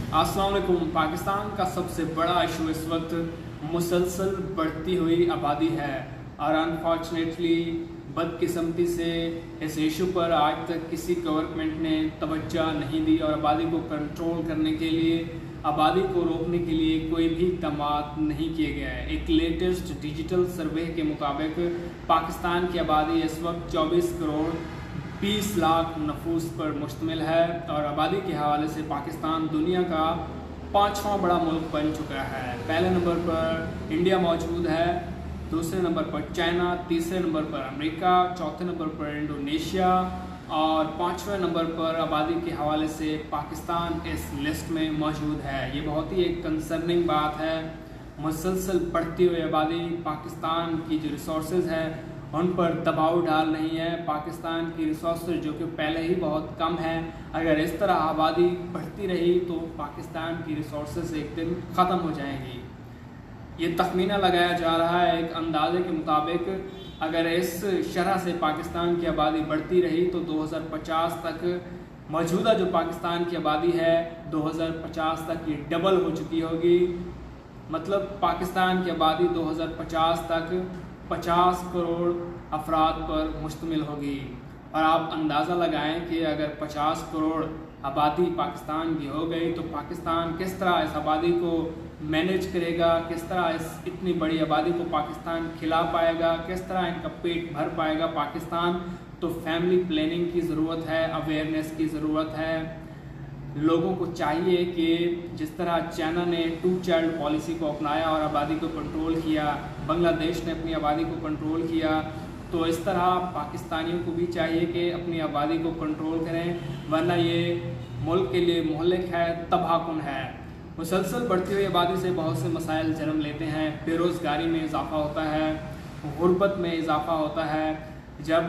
अस्सलाम वालेकुम। पाकिस्तान का सबसे बड़ा इशू इस वक्त मुसलसल बढ़ती हुई आबादी है और अनफॉर्चुनेटली बदकिस्मती से इस इशू पर आज तक किसी गवर्नमेंट ने तवज्जो नहीं दी और आबादी को कंट्रोल करने के लिए, आबादी को रोकने के लिए कोई भी इक़दाम नहीं किए गए हैं। एक लेटेस्ट डिजिटल सर्वे के मुताबिक पाकिस्तान की आबादी इस वक्त 24 करोड़ 20 लाख नफूस पर मुश्तमिल है और आबादी के हवाले से पाकिस्तान दुनिया का 5वां बड़ा मुल्क बन चुका है। पहले नंबर पर इंडिया मौजूद है, दूसरे नंबर पर चाइना, तीसरे नंबर पर अमेरिका, चौथे नंबर पर इंडोनेशिया और 5वें नंबर पर आबादी के हवाले से पाकिस्तान इस लिस्ट में मौजूद है। ये बहुत ही एक कंसर्निंग बात है। मुसलसल बढ़ती हुई आबादी पाकिस्तान की जो रिसोर्सेज है उन पर दबाव डाल रही है। पाकिस्तान की रिसोर्सेज जो कि पहले ही बहुत कम है, अगर इस तरह आबादी बढ़ती रही तो पाकिस्तान की रिसोर्सेज एक दिन ख़त्म हो जाएंगी। ये तखमीना लगाया जा रहा है एक अंदाजे के मुताबिक, अगर इस शरह से पाकिस्तान की आबादी बढ़ती रही तो 2050 तक मौजूदा जो पाकिस्तान की आबादी है 2050 तक ये डबल हो चुकी होगी। मतलब पाकिस्तान की आबादी 2050 तक 50 करोड़ अफराद पर मुश्तमिल होगी। और आप अंदाज़ा लगाएं कि अगर 50 करोड़ आबादी पाकिस्तान की हो गई तो पाकिस्तान किस तरह इस आबादी को मैनेज करेगा, किस तरह इस इतनी बड़ी आबादी को पाकिस्तान खिला पाएगा, किस तरह इनका पेट भर पाएगा पाकिस्तान। तो फैमिली प्लानिंग की ज़रूरत है, अवेयरनेस की ज़रूरत है। लोगों को चाहिए कि जिस तरह चाइना ने 2 चाइल्ड पॉलिसी को अपनाया और आबादी को कंट्रोल किया, बांग्लादेश ने अपनी आबादी को कंट्रोल किया, तो इस तरह पाकिस्तानियों को भी चाहिए कि अपनी आबादी को कंट्रोल करें, वरना ये मुल्क के लिए मुहलिक है, तबाहकुन है। मुसलसल बढ़ती हुई आबादी से बहुत से मसाइल जन्म लेते हैं। बेरोज़गारी में इजाफ़ा होता है, गुर्बत में इजाफ़ा होता है। जब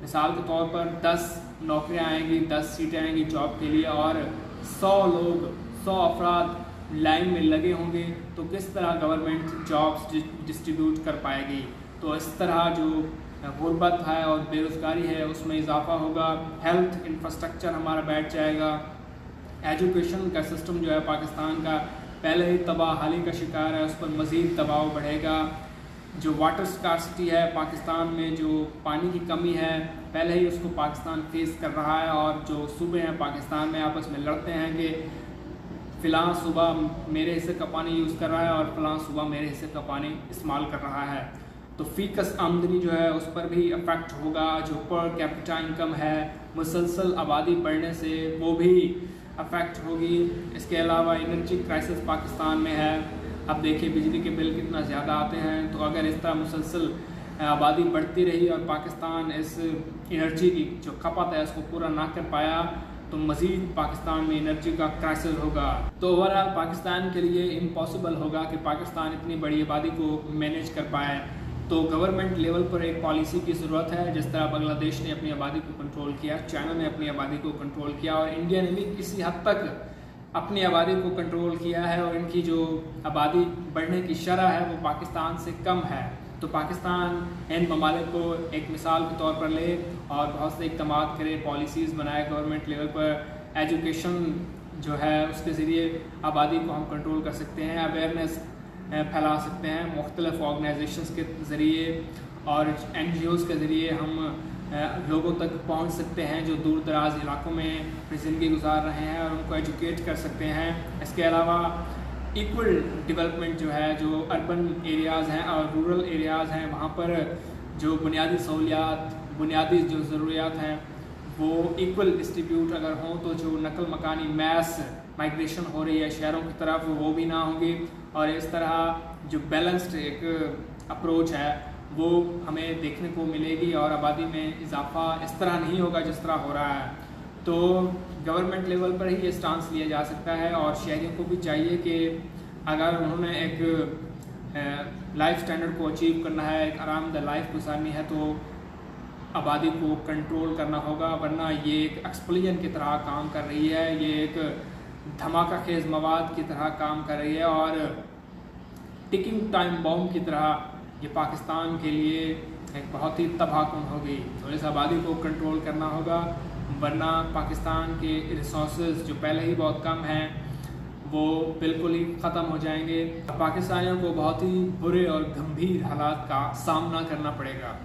मिसाल के तौर पर 10 नौकरियां आएंगी, 10 सीटें आएंगी जॉब के लिए और 100 अफराद लाइन में लगे होंगे तो किस तरह गवर्नमेंट जॉब्स डिस्ट्रीब्यूट कर पाएगी। तो इस तरह जो गुर्बत है और बेरोज़गारी है उसमें इजाफ़ा होगा। हेल्थ इंफ्रास्ट्रक्चर हमारा बैठ जाएगा। एजुकेशन का सिस्टम जो है पाकिस्तान का पहले ही तबाहाली का शिकार है, उस पर मज़ीद दबाव बढ़ेगा। जो वाटर स्कार्सिटी है पाकिस्तान में, जो पानी की कमी है, पहले ही उसको पाकिस्तान फेस कर रहा है और जो सूबे हैं पाकिस्तान में आपस में लड़ते हैं कि फ़िलहाल सूबा मेरे हिस्से का पानी यूज़ कर रहा है और फ़िलहाल सूबा मेरे हिस्से का पानी इस्तेमाल कर रहा है। तो फ़ीकस आमदनी जो है उस पर भी अफेक्ट होगा। जो पर कैपिटा इनकम है मुसलसल आबादी बढ़ने से वो भी अफेक्ट होगी। इसके अलावा एनर्जी क्राइसिस पाकिस्तान में है। अब देखिए बिजली के बिल कितना ज़्यादा आते हैं। तो अगर इस तरह मुसलसल आबादी बढ़ती रही और पाकिस्तान इस एनर्जी की जो खपत है उसको पूरा ना कर पाया तो मज़ीद पाकिस्तान में एनर्जी का क्राइसिस होगा। तो ओवरऑल पाकिस्तान के लिए इम्पॉसिबल होगा कि पाकिस्तान इतनी बड़ी आबादी को मैनेज कर पाए। तो गवर्नमेंट लेवल पर एक पॉलिसी की ज़रूरत है। जिस तरह बांग्लादेश ने अपनी आबादी को कंट्रोल किया, चाइना ने अपनी आबादी को कंट्रोल किया और इंडिया ने भी किसी हद तक अपनी आबादी को कंट्रोल किया है और इनकी जो आबादी बढ़ने की शरह है वो पाकिस्तान से कम है। तो पाकिस्तान इन ममालिक को एक मिसाल के तौर पर ले और बहुत से इक़दाम करे, पॉलिसीज़ बनाए गवर्नमेंट लेवल पर। एजुकेशन जो है उसके ज़रिए आबादी को हम कंट्रोल कर सकते हैं, अवेयरनेस फैला सकते हैं मुख्तलिफ़ ऑर्गेनाइजेशंस के ज़रिए और NGOs के ज़रिए हम लोगों तक पहुंच सकते हैं जो दूर दराज इलाकों में अपनी ज़िंदगी गुजार रहे हैं और उनको एजुकेट कर सकते हैं। इसके अलावा इक्वल डेवलपमेंट जो है, जो अर्बन एरियाज़ हैं और रूरल एरियाज़ हैं, वहाँ पर जो बुनियादी सहूलियात, बुनियादी जो ज़रूरियात हैं वो इक्वल डिस्ट्रीब्यूट अगर हों तो जो नकल मकानी मैस माइग्रेशन हो रही है शहरों की तरफ वो भी ना होगी। और इस तरह जो बैलेंस्ड एक अप्रोच है वो हमें देखने को मिलेगी और आबादी में इजाफ़ा इस तरह नहीं होगा जिस तरह हो रहा है। तो गवर्नमेंट लेवल पर ही ये स्टांस लिया जा सकता है और शहरियों को भी चाहिए कि अगर उन्होंने एक लाइफ स्टैंडर्ड को अचीव करना है, एक आरामदायक लाइफ गुजारनी है तो आबादी को कंट्रोल करना होगा, वरना ये एक एक्सप्लोजन की तरह काम कर रही है, ये एक धमाका खेज मवाद की तरह काम कर रही है और टिकिंग टाइम बॉम्ब की तरह ये पाकिस्तान के लिए एक बहुत ही तबाहकुन होगी। तो इस आबादी को कंट्रोल करना होगा, वरना पाकिस्तान के रिसोर्सेज जो पहले ही बहुत कम हैं وہ بالکل ہی ختم ہو جائیں گے. پاکستانیوں کو بہت ہی برے اور گمبھیر حالات کا سامنا کرنا پڑے گا.